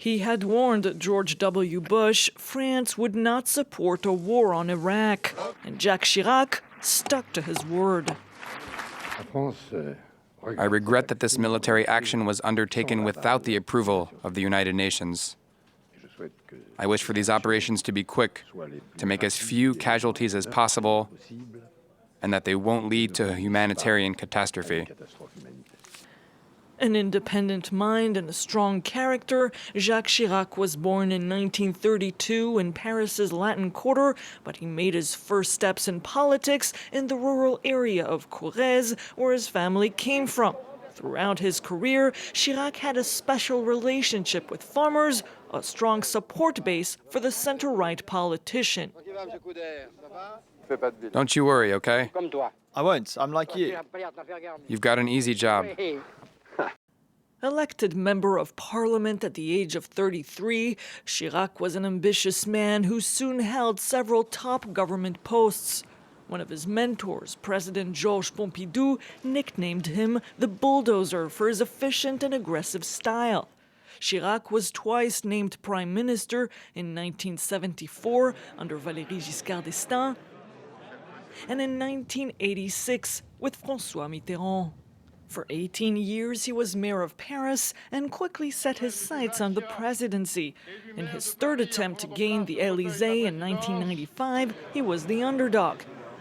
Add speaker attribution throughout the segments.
Speaker 1: He had warned George W. Bush France would not support a war on Iraq, and Jacques Chirac stuck to his word.
Speaker 2: I regret that this military action was undertaken without the approval of the United Nations. I wish for these operations to be quick, to make as few casualties as possible, and that they won't lead to a humanitarian catastrophe.
Speaker 1: An independent mind and a strong character, Jacques Chirac was born in 1932 in Paris's Latin Quarter, but he made his first steps in politics in the rural area of Corrèze, where his family came from. Throughout his career, Chirac had a special relationship with farmers, a strong support base for the center-right politician.
Speaker 2: Don't you worry, okay?
Speaker 3: I won't. I'm like you.
Speaker 2: You've got an easy job.
Speaker 1: Elected member of parliament at the age of 33, Chirac was an ambitious man who soon held several top government posts. One of his mentors, President Georges Pompidou, nicknamed him the bulldozer for his efficient and aggressive style. Chirac was twice named prime minister in 1974 under Valéry Giscard d'Estaing and in 1986 with François Mitterrand. For 18 years, he was mayor of Paris and quickly set his sights on the presidency. In his third attempt to gain the Élysée in 1995, he was the underdog.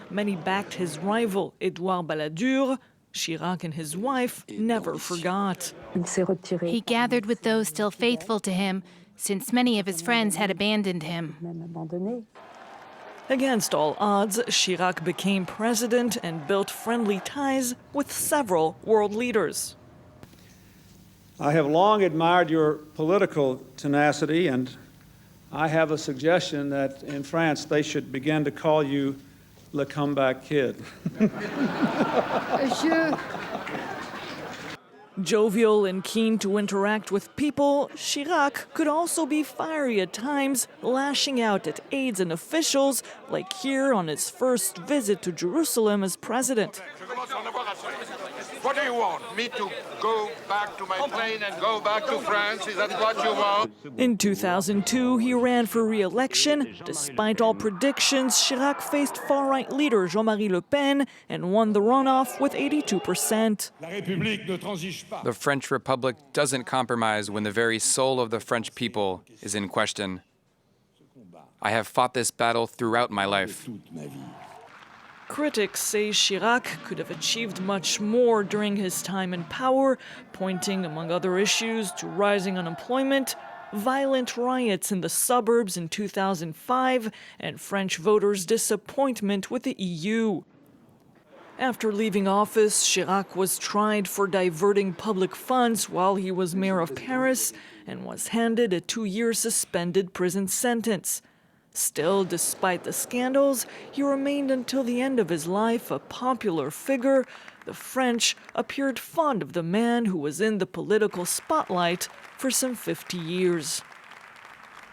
Speaker 1: Many backed his rival, Édouard Balladur. Chirac and his wife never forgot.
Speaker 4: He gathered with those still faithful to him, since many of his friends had abandoned him.
Speaker 1: Against all odds, Chirac became president and built friendly ties with several world leaders.
Speaker 5: I have long admired your political tenacity, and I have a suggestion that in France they should begin to call you Le Comeback Kid.
Speaker 1: Jovial and keen to interact with people, Chirac could also be fiery at times, lashing out at aides and officials, like here on his first visit to Jerusalem as president.
Speaker 6: What do you want? Me to go back to my plane and go back to France? Is that what you want?
Speaker 1: In 2002, he ran for re-election. Despite all predictions, Chirac faced far-right leader Jean-Marie Le Pen and won the runoff with 82%.
Speaker 2: The French Republic doesn't compromise when the very soul of the French people is in question. I have fought this battle throughout my life.
Speaker 1: Critics say Chirac could have achieved much more during his time in power, pointing, among other issues, to rising unemployment, violent riots in the suburbs in 2005, and French voters' disappointment with the EU. After leaving office, Chirac was tried for diverting public funds while he was mayor of Paris and was handed a 2-year suspended prison sentence. Still, despite the scandals, he remained until the end of his life a popular figure. The French appeared fond of the man who was in the political spotlight for some 50 years.